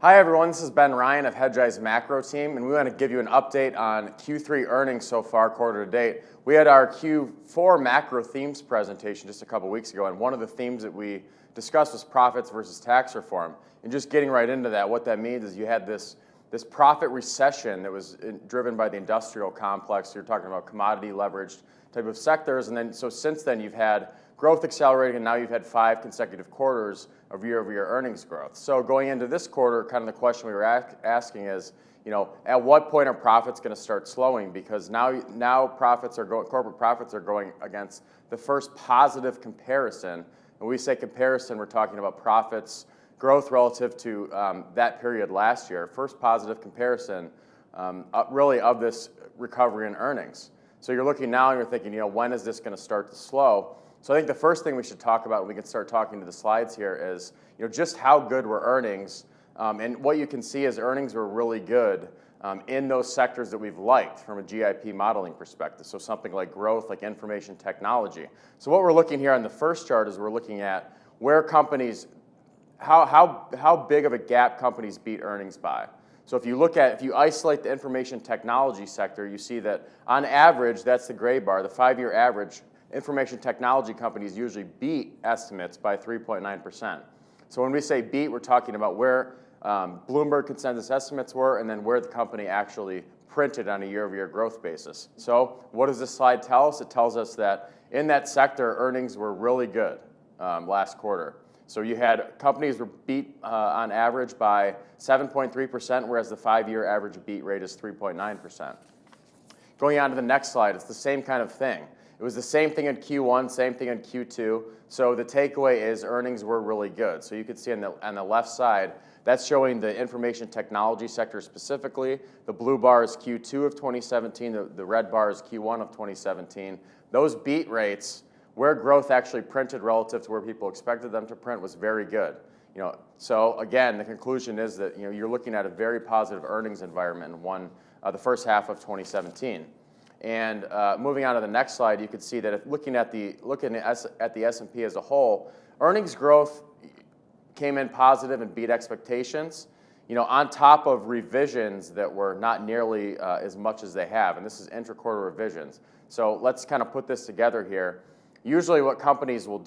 Hi everyone, this is Ben Ryan of Hedgeye's Macro team, and we want to give you an update on Q3 earnings so far, quarter to date. We had our Q4 macro themes presentation just a couple weeks ago, and one of the themes that we discussed was profits versus tax reform. And just getting right into that, what that means is you had this profit recession that was driven by the industrial complex. You're talking about commodity leveraged type of sectors, and then so since then you've had growth accelerating, and now you've had 5 consecutive quarters of year-over-year earnings growth. So going into this quarter, kind of the question we were asking is, at what point are profits going to start slowing? Because now corporate profits are going against the first positive comparison. When we say comparison, we're talking about profits growth relative to that period last year. First positive comparison, really, of this recovery in earnings. So you're looking now and you're thinking, when is this going to start to slow? So I think the first thing we should talk about when we can start talking to the slides here is, just how good were earnings. And what you can see is earnings were really good in those sectors that we've liked from a GIP modeling perspective. So something like growth, like information technology. So what we're looking here on the first chart is we're looking at where companies, how big of a gap companies beat earnings by. So if you isolate the information technology sector, you see that on average, that's the gray bar, the 5-year average, information technology companies usually beat estimates by 3.9%. So when we say beat, we're talking about where Bloomberg consensus estimates were and then where the company actually printed on a year-over-year growth basis. So what does this slide tell us? It tells us that in that sector, earnings were really good last quarter. So you had companies were beat on average by 7.3%, whereas the 5-year average beat rate is 3.9%. Going on to the next slide, it's the same kind of thing. It was the same thing in Q1, same thing in Q2. So the takeaway is earnings were really good. So you can see on the left side, that's showing the information technology sector specifically. The blue bar is Q2 of 2017. The red bar is Q1 of 2017. Those beat rates, where growth actually printed relative to where people expected them to print, was very good. So again, the conclusion is that you're looking at a very positive earnings environment in the first half of 2017. And moving on to the next slide, you can see that if looking at the S&P as a whole, earnings growth came in positive and beat expectations, on top of revisions that were not nearly as much as they have. And this is intra-quarter revisions. So let's kind of put this together here. Usually what corporations will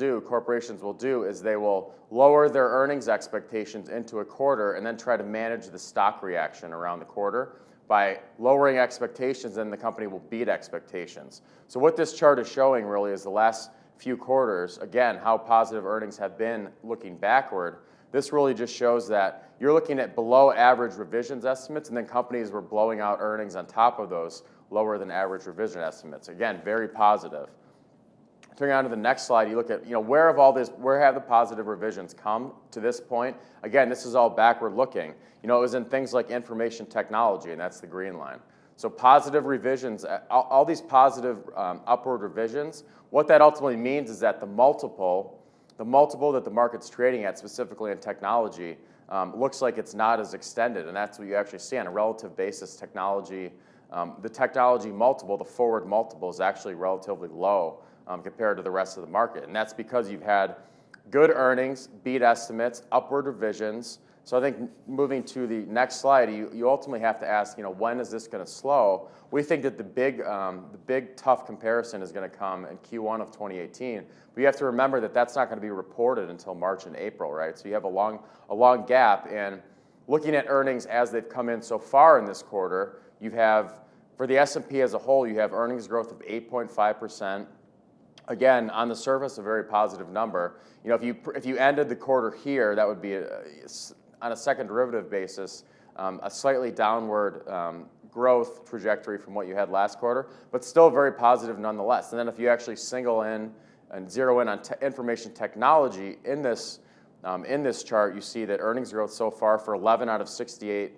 do, is they will lower their earnings expectations into a quarter and then try to manage the stock reaction around the quarter. By lowering expectations, then the company will beat expectations. So what this chart is showing really is the last few quarters, again, how positive earnings have been looking backward. This really just shows that you're looking at below average revisions estimates, and then companies were blowing out earnings on top of those lower than average revision estimates. Again, very positive. Turning on to the next slide, you look at, where have the positive revisions come to this point? Again, this is all backward looking. It was in things like information technology, and that's the green line. So positive revisions, all these positive upward revisions, what that ultimately means is that the multiple that the market's trading at, specifically in technology, looks like it's not as extended, and that's what you actually see on a relative basis. Technology, the technology multiple, the forward multiple, is actually relatively low compared to the rest of the market. And that's because you've had good earnings, beat estimates, upward revisions. So I think moving to the next slide, you ultimately have to ask, when is this going to slow? We think that the big tough comparison is going to come in Q1 of 2018. But you have to remember that that's not going to be reported until March and April, right? So you have a long gap. And looking at earnings as they've come in so far in this quarter, for the S&P as a whole, you have earnings growth of 8.5%. Again, on the surface, a very positive number. If you ended the quarter here, that would be, on a second derivative basis, a slightly downward growth trajectory from what you had last quarter, but still very positive nonetheless. And then if you actually single in and zero in on information technology in this chart, you see that earnings growth so far for 11 out of 68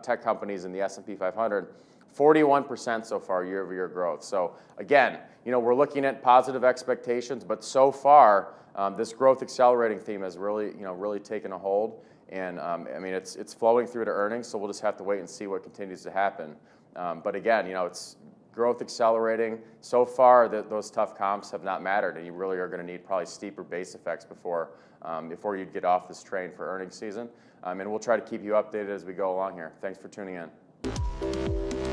tech companies in the S&P 500, 41% so far year-over-year growth. So again, we're looking at positive expectations, but so far this growth accelerating theme has really taken a hold, and it's flowing through to earnings. So we'll just have to wait and see what continues to happen. But again, growth accelerating. So far, those tough comps have not mattered, and you really are going to need probably steeper base effects before you'd get off this train for earnings season. And we'll try to keep you updated as we go along here. Thanks for tuning in.